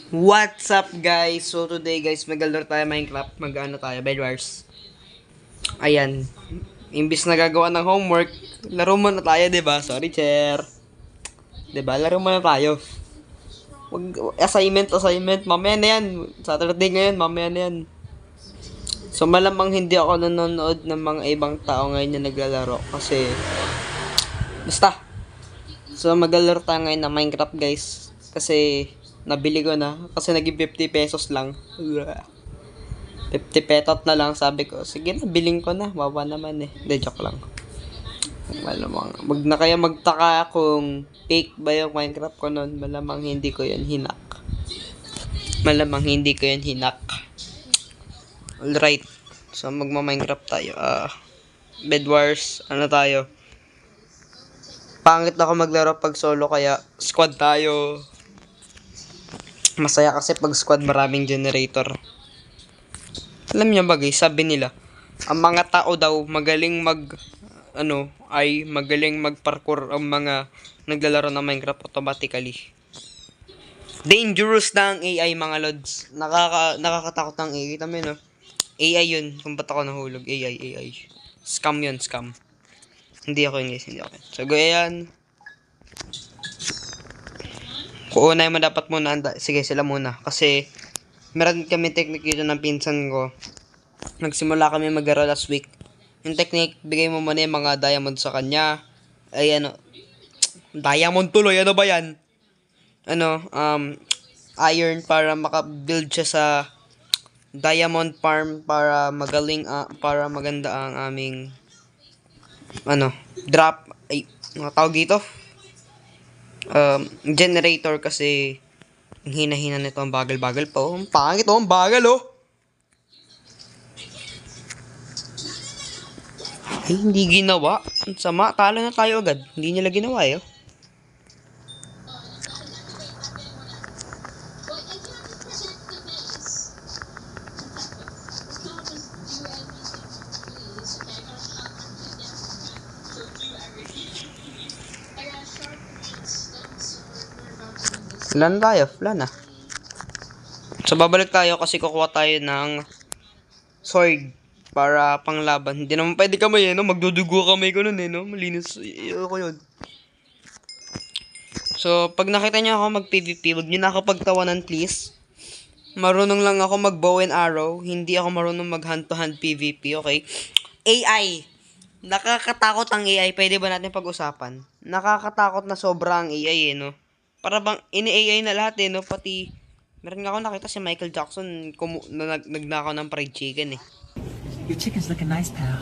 What's up guys? So today guys, mag-alor tayo Minecraft, mag-ano tayo, Bedwars. Ayan. Imbis na gagawa ng homework, laro muna tayo, 'di ba? Sorry, chair. 'Di ba? Laro muna tayo. Assignment, mamaya na 'yan. Saturday ngayon, mamaya na 'yan. So malamang hindi ako nanonood ng mga ibang tao ngayon na naglalaro kasi basta. So mag-alor tayo ngayon ng Minecraft, guys. Kasi nabili ko na kasi naging 50 pesos lang. 50 petot na lang, sabi ko. Sige na, biling ko na. Wawa naman eh. De, joke lang. Malamang. Wag na kaya magtaka kung fake ba yung Minecraft ko nun. Malamang hindi ko yun hinak. Alright. So, magma-Minecraft tayo. Bed Wars. Ano tayo? Pangit ako maglaro pag solo kaya squad tayo. Masaya kasi pag squad maraming generator. Alam niyo ba guys, sabi nila, ang mga tao daw magaling magaling mag-parkour ang mga naglalaro ng Minecraft automatically. Dangerous na ang AI mga lods. Nakakatakot ang AI. Kita mo yun, no? AI yun. Kung ba't ako nahulog? AI. Scam yun, scam. Hindi ako yun guys, hindi ako yun. So, ganyan. Kuunay mo dapat muna. Sige, sila muna. Kasi, meron kami technique dito ng pinsan ko. Nagsimula kami mag-aro last week. Yung technique, bigay mo muna yung mga diamond sa kanya. Ay, diamond tuloy. Ano ba yan? Iron para maka-build siya sa diamond farm para para maganda ang aming drop. Ay, mga tawag dito. Generator kasi ang hina-hina nito, ang bagal-bagal pa. Ang pangit ang bagal Ay, hindi ginawa. Ang sama, talo na tayo agad. Hindi nila ginawa Wala na tayo, wala na. So, babalik tayo kasi kukuha tayo ng sword para panglaban. Hindi naman pwede kamay, magdudugo kamay ko nun, malinis. Ko yun. So, pag nakita niyo ako mag-PvP, huwag niyo na ako pagtawanan, please. Marunong lang ako mag-bow and arrow. Hindi ako marunong mag-hand-to-hand PvP, okay? AI. Nakakatakot ang AI. Pwede ba natin pag-usapan? Nakakatakot na sobra ang AI, Para bang ini-AI na lahat, Pati, meron nga ako nakita si Michael Jackson nagnakaw ng fried chicken, Your chicken's looking nice, pal.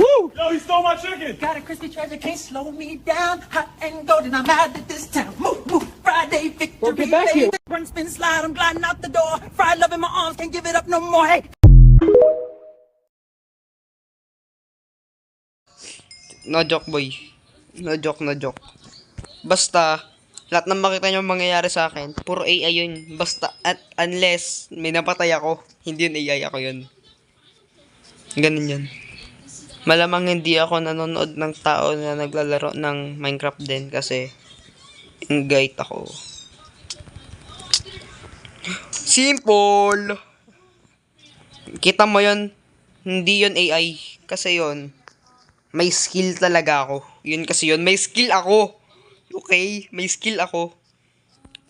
Woo! Yo, he stole my chicken! Got a crispy treasure, can't slow me down. Hot and golden, I'm out at this town. Move, Friday, victory. Well, get back here. Run, spin, slide, I'm gliding out the door. Fried love in my arms, can't give it up no more. Hey. No joke, boy. No joke. Basta, lahat ng makita nyo mangyayari sa akin, puro AI yun. Basta, unless may napatay ako, hindi yun AI, ako yun. Ganun yan. Malamang hindi ako nanonood ng tao na naglalaro ng Minecraft din kasi engaged ako. Simple! Kita mo yun? Hindi yun AI. Kasi yun, may skill talaga ako. Yun kasi yun, may skill ako. Okay? May skill ako.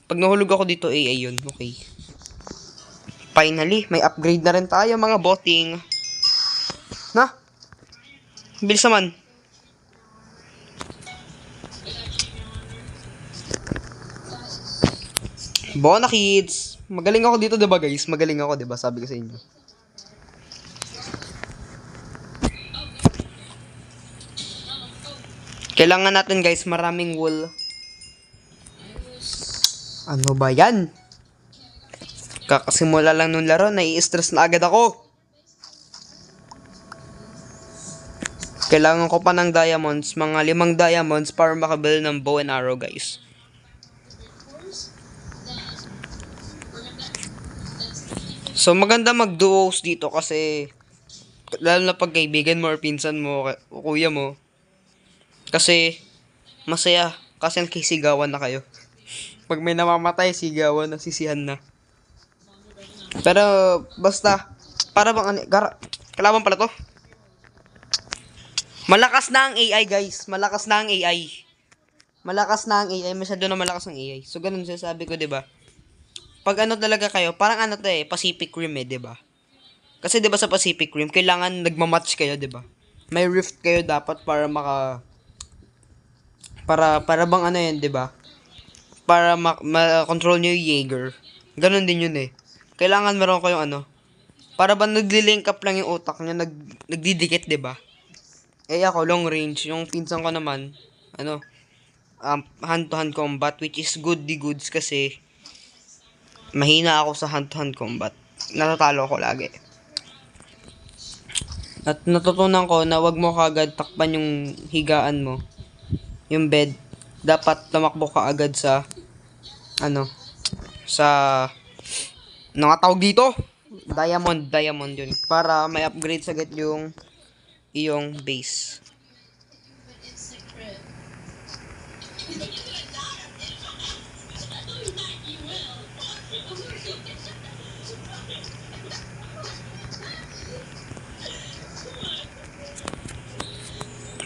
Pag nahulog ako dito, AI yun. Okay. Finally, may upgrade na rin tayo mga boting. Na? Bilis naman. Bona kids. Magaling ako dito, 'di ba guys? Magaling ako, 'di ba? Sabi ko sa inyo. Kailangan natin guys maraming wool. Ano ba 'yan? Kakasimula lang nung laro, nai-stress na agad ako. Kailangan ko pa ng diamonds, mga 5 diamonds para makabuild ng bow and arrow, guys. So, maganda mag-duos dito kasi lalo na pag kaibigan mo or pinsan mo o kuya mo. Kasi masaya kasi nakisigawan na kayo. Pag may namamatay, sigawan na, sisihan na. Pero, basta, para bang ano, kalaban pala to. Malakas na ang AI, guys. Malakas na ang AI. Malakas na ang AI. Masyado na malakas ang AI. So, ganun sinasabi ko, diba? Pag ano talaga kayo, parang ano to Pacific Rim diba? Kasi diba sa Pacific Rim, kailangan nagmamatch kayo, diba? May rift kayo dapat para para bang ano yan, diba? Para ma-control nyo yung Jaeger. Ganon din yun Kailangan meron kayong ano. Para ba nagli-link up lang yung utak nyo, nagdidikit, diba? Ako, long range. Yung pinsan ko naman, hand-to-hand combat, which is good the goods kasi mahina ako sa hand-to-hand combat. Natatalo ako lagi. At natutunan ko na wag mo kagad takpan yung higaan mo. Yung bed. Dapat tumakbo ka agad sa tawag dito? Diamond yun. Para may upgrade sagad yung iyong base.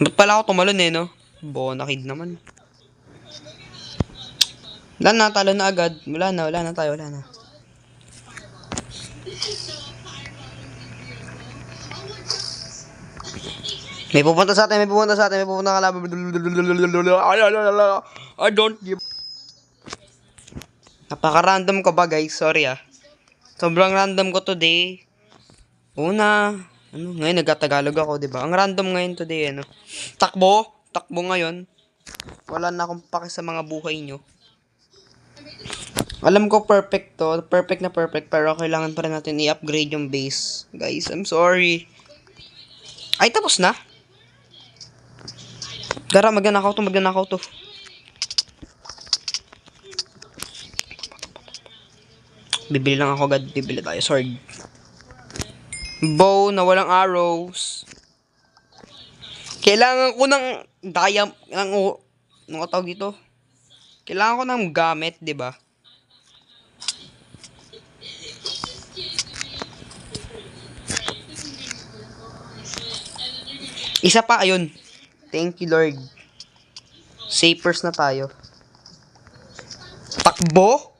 Ba't pala ako tumalon no? Bonakid naman. Wala na, talo na agad. Wala na tayo. May pupunta sa atin kalaban. I don't give. Napaka-random ko ba, guys? Sorry Sobrang random ko today. Ngayon nagtatagalog ako, 'di ba? Ang random ngayon today, Takbo ngayon. Wala na akong pake sa mga buhay nyo. Alam ko perfect na perfect, pero kailangan pa rin natin i-upgrade yung base. Guys, I'm sorry. Ay, tapos na? Tara, magnanakaw to. Bibili lang ako agad. Bibili tayo, sword. Bow na walang arrows. Kailangan ko ng tawag dito? Kailangan ko ng gamit, 'di ba? Isa pa, ayun. Thank you, Lord. Sapers na tayo. Takbo.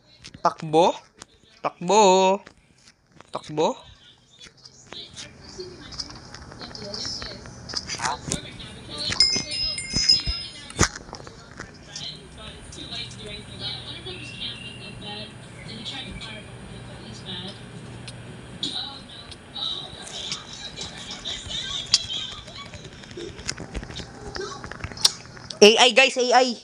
AI, guys, AI.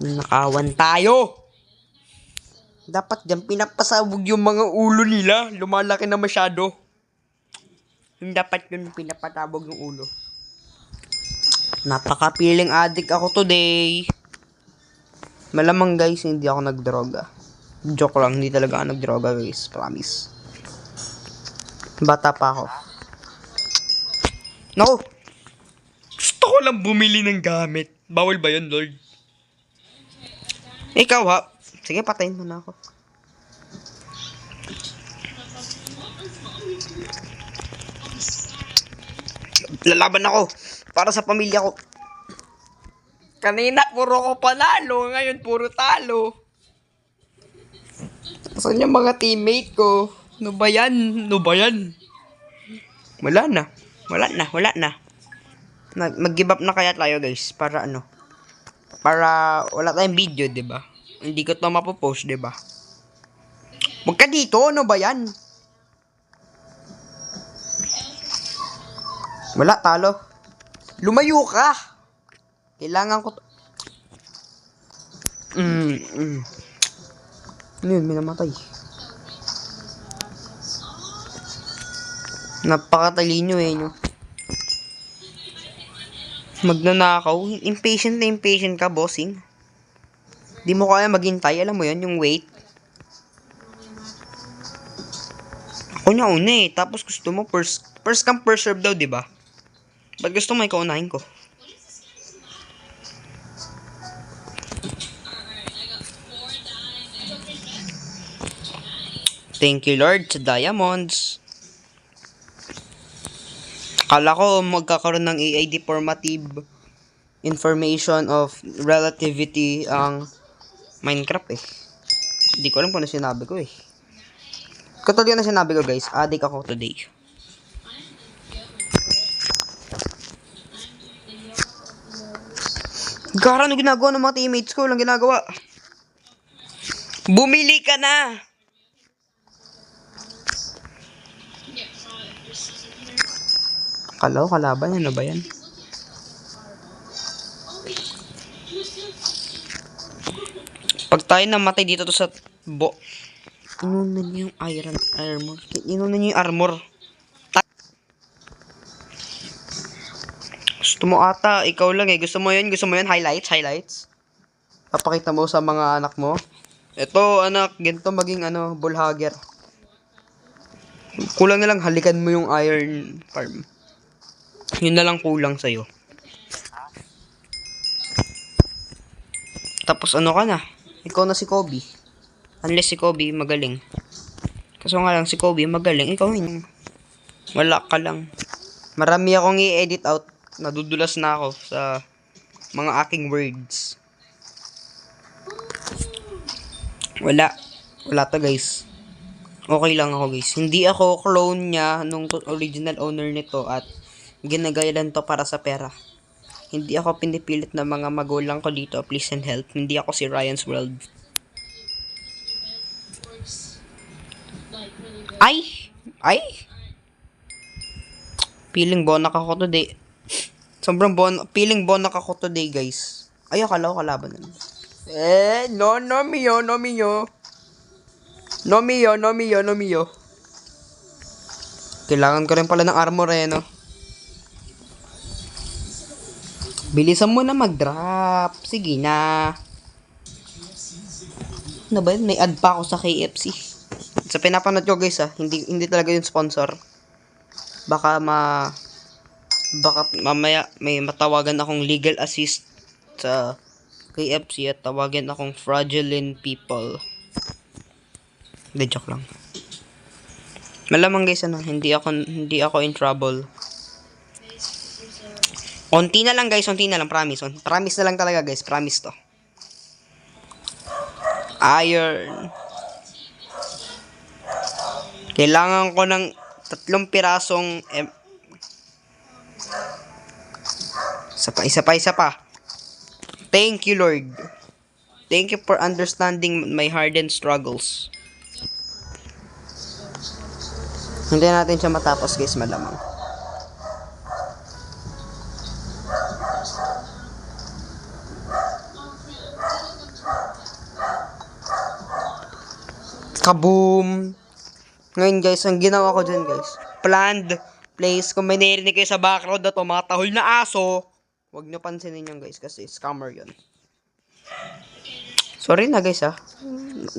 Ninakawan tayo. Dapat dyan pinapasabog yung mga ulo nila. Lumalaki na masyado. Yung dapat yun pinapasabog yung ulo. Napaka-feeling addict ako today. Malamang, guys, hindi ako nagdroga. Joke lang, hindi talaga ako nagdroga, guys. Promise. Bata pa ako. Naku! Gusto ko lang bumili ng gamit. Bawal ba yun, Lord? Ikaw, Sige, patayin mo na ako. Lalaban ako. Para sa pamilya ko. Kanina, puro ko panalo. Ngayon, puro talo. Saan yung mga teammate ko? Ano ba yan? Wala na. Mag-give up na kaya tayo, guys. Para wala tayong video, 'di ba? Hindi ko 'to mapopost, 'di ba? Huwag ka dito, ano ba 'yan? Wala, talo. Lumayo ka. Kailangan ko Ano yun, may namatay. Napakatalino nyo. Magnanakaw. Impatient ka, bossing. Di mo kaya maghintay. Alam mo yan, yung wait. Ako na una Tapos gusto mo first come first serve daw, diba? Ba't gusto mo ikaunahin ko? Thank you, Lord, sa diamonds. Akala ko magkakaroon ng AID formative information of relativity ang Minecraft eh. Hindi ko alam kung ano sinabi ko eh. Katulad na sinabi ko guys, addict ako today. Gara, ano ginagawa ng mga teammates ko? Walang ginagawa. Bumili ka na! Kalaw, kalaban, ano ba yan? Pag tayo namatay dito to sa inunan niyo yung iron armor. Inunan niyo yung armor. Gusto mo ata, ikaw lang eh. Gusto mo yun, highlights. Papakita mo sa mga anak mo. Ito, anak, ganito maging bullhugger. Kulang na lang, halikan mo yung iron farm. Yun na lang kulang sa'yo. Tapos ano ka na? Ikaw na si Kobe. Unless si Kobe magaling. Kaso nga lang si Kobe magaling. Ikaw yun. Wala ka lang. Marami akong i-edit out. Nadudulas na ako sa mga aking words. Wala to guys. Okay lang ako guys. Hindi ako clone niya nung original owner nito at ginagaya lang to para sa pera. Hindi ako pinipilit ng mga magulang ko dito. Please and help. Hindi ako si Ryan's World. Ay! Feeling bonak ako today. Sobrang feeling bonak ako today, guys. Ay, akala ko kalaban na. No mio. Kailangan ko rin pala ng armor no? Bilisan mo na mag-drop. Sige na. Ano ba yun? May ad pa ako sa KFC. Sa pinapanood ko guys hindi talaga yung sponsor. Baka mamaya may matawagan akong legal assist sa KFC at tawagan akong fraudulent people. Hindi, joke lang. Malamang guys hindi ako in trouble. Konti na lang guys, promise. Promise na lang talaga guys, promise to. Iron. Kailangan ko ng 3 pirasong isa pa. Thank you, Lord. Thank you for understanding my hardened struggles. Hindi natin siya matapos guys, malamang. Kaboom! Ngayon guys, ang ginawa ko dyan guys, planned place. Kung may narinig kayo sa background na to, mga tahol na aso, huwag nyo pansinin yan guys, kasi scammer yun. Sorry na guys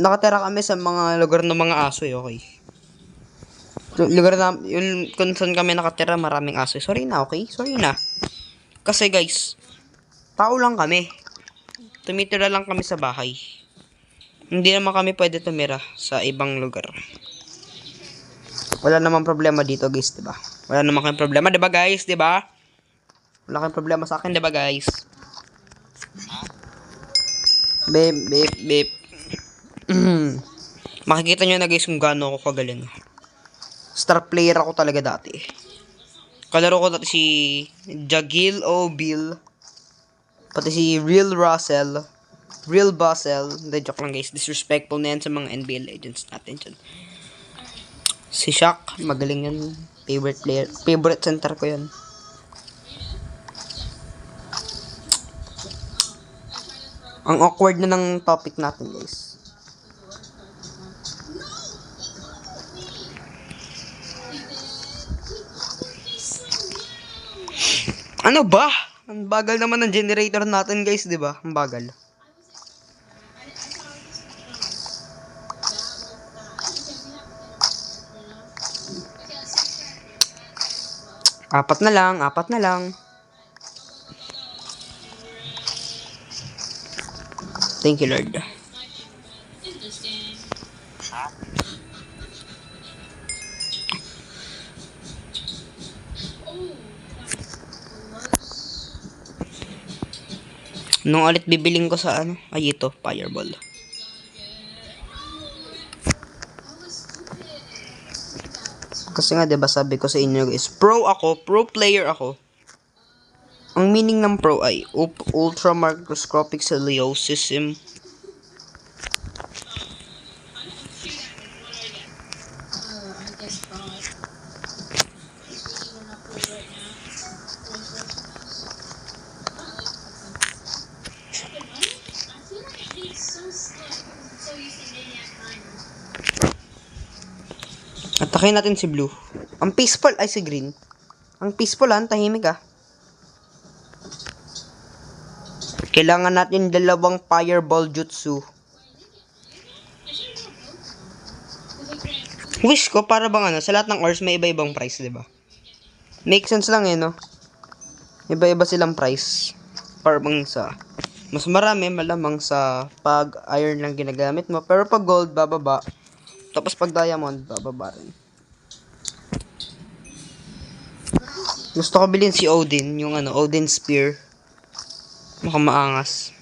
nakatira kami sa mga lugar ng mga aso okay. Lugar na, yung kung saan kami nakatira, maraming aso. Sorry na, okay? Sorry na. Kasi guys, tao lang kami. Tumitira lang kami sa bahay. Hindi naman kami pwede tumira sa ibang lugar. Wala namang problema dito, guys, 'di ba? Wala namang kayong problema, 'di ba, guys, 'di ba? Wala kayong problema sa akin, 'di ba, guys? Beep. Makikita nyo na, guys, kung gaano ako kagaling. Star player ako talaga dati. Kalaro ko dati si Jagil O'Bill. Pati si Real Basel. Hindi, joke lang guys. Disrespectful na yan sa mga NBA legends natin dyan. Si Shaq, magaling yan. Favorite center ko yan. Ang awkward na ng topic natin guys. Ano ba? Ang bagal naman ng generator natin guys, di ba? Ang bagal. Apat na lang. Thank you, Lord. Nung ulit bibiling ko sa ano? Ay, ito. Fireball. Kasi nga, diba sabi ko sa inyo guys, pro player ako. Ang meaning ng pro ay ultra microscopic ciliosism. Atakin natin si Blue. Ang peaceful ay si Green. Ang peaceful tahimik ah. Kailangan natin dalawang fireball jutsu. Wish ko para bang ano, sa lahat ng ores may iba-ibang price, 'di ba? Make sense lang no? Iba-iba silang price. Para bang sa mas marami malamang sa pag iron lang ginagamit mo, pero pag gold bababa. Tapos pag diamond, bababa rin. Gusto ko bilhin si Odin, yung ano, Odin Spear. Mukhang maangas.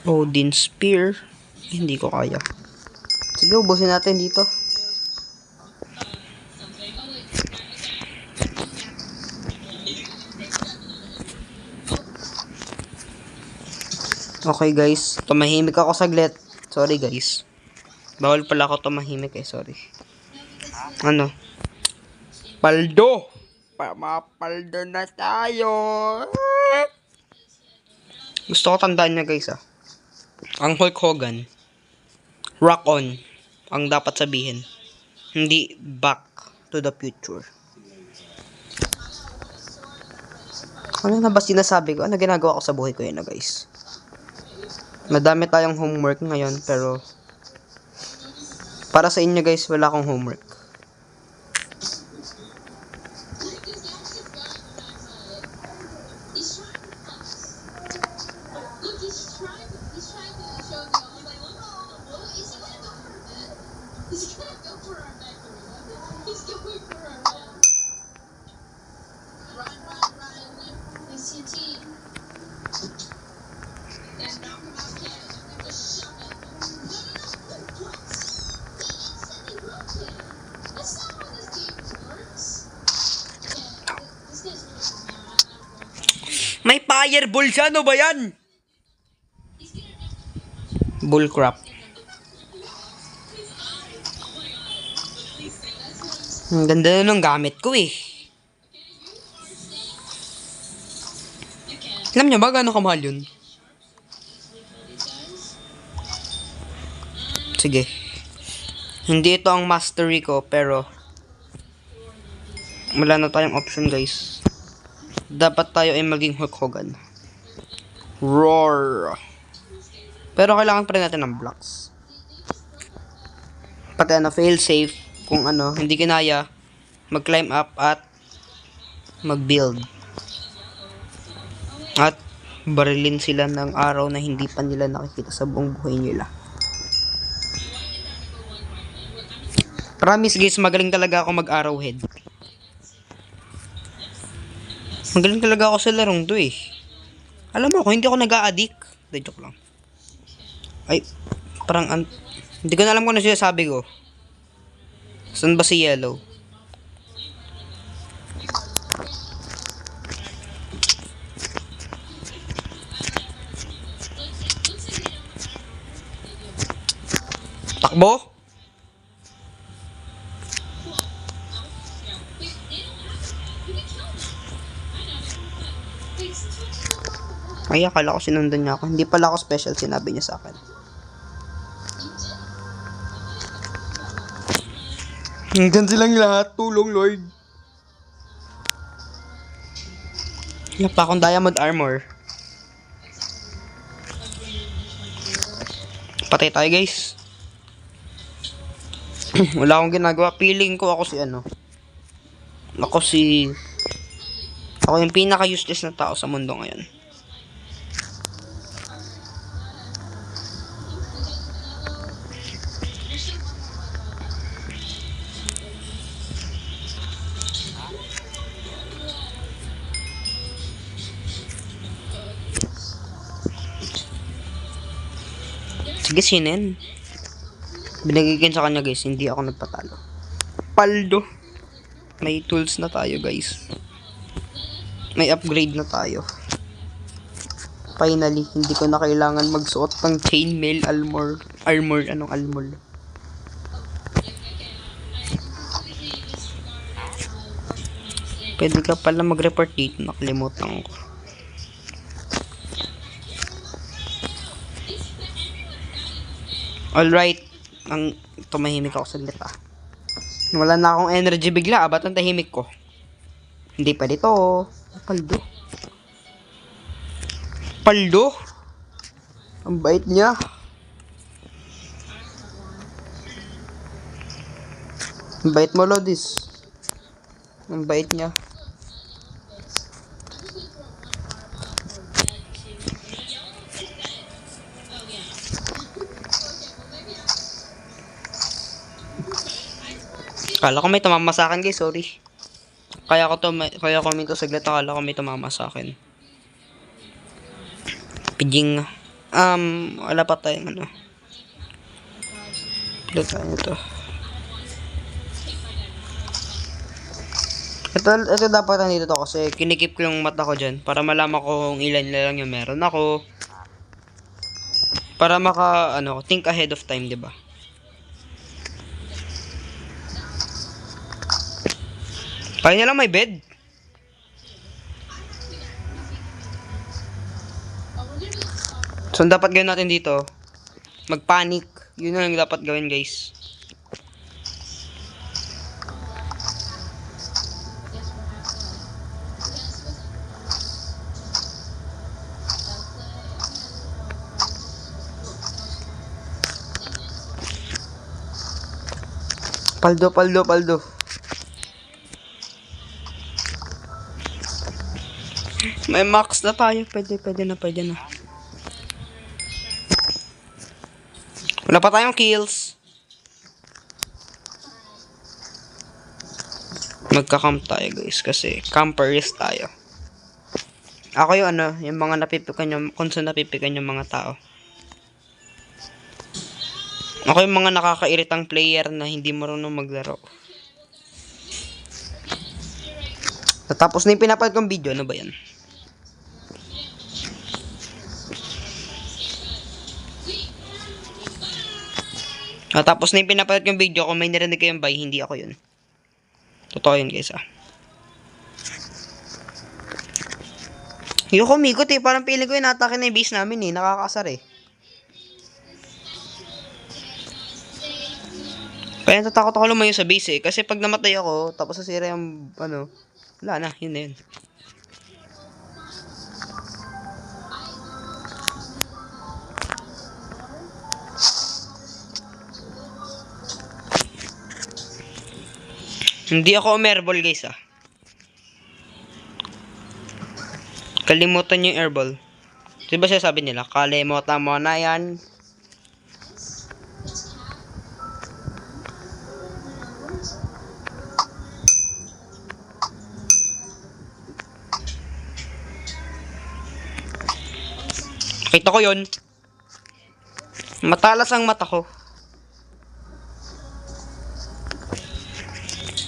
Odin Spear. Hindi ko kaya. Sige, ubusin natin dito. Okay guys, tumahimik ako saglit. Sorry guys. Bawal pala ako tumahimik sorry. Ano? Paldo! Mapaldo na tayo! Gusto ko tandaan niya guys Ang Hulk Hogan. Rock on. Ang dapat sabihin. Hindi back to the future. Ano na ba sinasabi ko? Ano ginagawa ko sa buhay ko yun guys? Madami tayong homework ngayon pero para sa inyo guys, wala akong homework. May fireball siya, ano ba yan? Bullcrap. Ang ganda na ng gamit ko Alam niyo ba gaano kamahal yun? Sige. Hindi ito ang mastery ko, pero wala na tayong option guys. Dapat tayo ay maging Hulk Hogan. Roar! Pero kailangan pa rin natin ng blocks. Pati fail safe. Kung hindi kinaya, mag-climb up at mag-build. At barilin sila ng araw na hindi pa nila nakikita sa buong buhay nila. Promise guys, magaling talaga ako mag-arrowhead. Magaling talaga ako sa larong to Alam mo, kung hindi ako nag-a-addict. Joke lang. Ay, parang hindi ko na alam kung ano sinasabi ko. Saan ba si Yellow? Takbo? Ay, akala ko sinundan niya ako. Hindi pala ako special, sinabi niya sa akin. Hanggang silang lahat. Tulong, Lord. Wala pa akong diamond armor. Patay tayo, guys. Wala akong ginagawa. Feeling ko ako Ako yung pinaka-useless na tao sa mundo ngayon. Guys, yun yan. Binigay ko yun sa kanya guys, hindi ako nagpatalo. Paldo. May tools na tayo guys. May upgrade na tayo. Finally, hindi ko na kailangan magsuot ng chainmail armor. Anong armor? Pwede ka pala mag-report dito, nakalimutan ko. Alright. Tumahimik ako saglit Wala na akong energy bigla ba't ang tahimik ko? Hindi pa dito. Paldo. Paldo? Ang bait niya. Ang bait mo, Lodis. Ang bait niya. Kala ko may tumama sa akin guys, sorry. Kaya ko minto saglit, kala ko may tumama sa akin. Pidging. Wala pa tayong ano. Pila tayo ito. Ito dapat nandito to kasi kinikip ko yung mata ko dyan para malaman ko kung ilan lang yung meron ako. Para think ahead of time, diba? Kaya niya lang may bed. So, ang dapat gawin natin dito, mag-panic. Yun na lang dapat gawin, guys. Paldo. May max na tayo. Pwede na. Wala pa tayong kills. Magka-camp tayo guys kasi campers tayo. Ako yung yung mga napipikan yung, kung saan napipikan yung mga tao. Ako yung mga nakakairitang player na hindi marunong maglaro. Tapos na yung pinapanood kong video, ano ba yan? Tapos na yung pinapanood kong video, kung may narinig kayong buy, hindi ako yun. Totoo yun guys Yung kumikot parang feeling ko yung natake na yung base namin nakakasar Kaya natatakot ako lumayo sa base kasi pag namatay ako, tapos nasira yung wala na, yun na yun. Hindi ako umerbol guys Kalimutan nyo yung airball. Diba siya sabi nila, kalimutan mo na yan. Kita ko yun. Matalas ang mata ko.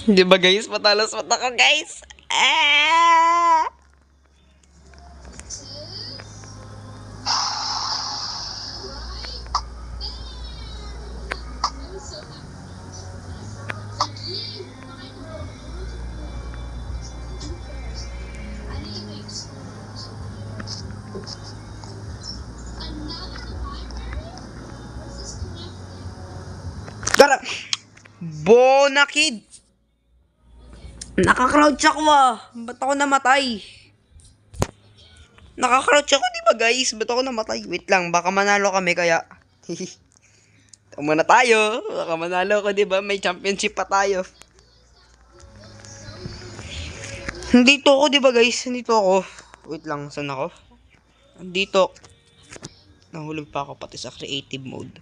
Di ba guys? Matalas mata ko guys. Tara! Bona kid! Naka-crouch ako Ba't ako namatay? Naka-crouch ako, di ba guys? Ba't ako namatay? Wait lang, baka manalo kami kaya. Tama na tayo. Baka manalo ko, di ba? May championship pa tayo. Nandito ako, di ba guys? Nandito ako. Wait lang, saan ako? Nandito. Nahulog pa ako pati sa creative mode.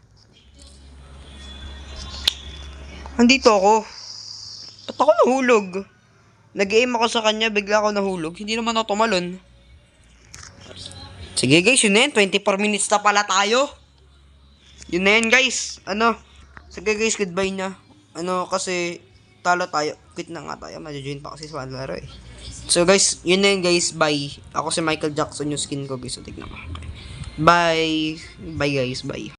Nandito ako. Ba't ako nahulog? Nag-aim ako sa kanya, bigla ako nahulog. Hindi naman ako tumalon. Sige guys, yun 24 minutes na pala tayo. Yun na yun, guys. Sige guys, goodbye na. Kasi talo tayo. Quit na nga tayo. Majojoin pa kasi sa laro eh. So guys, yun na yun guys. Bye. Ako si Michael Jackson yung skin ko guys. So tignan mo. Okay. Bye. Bye guys. Bye.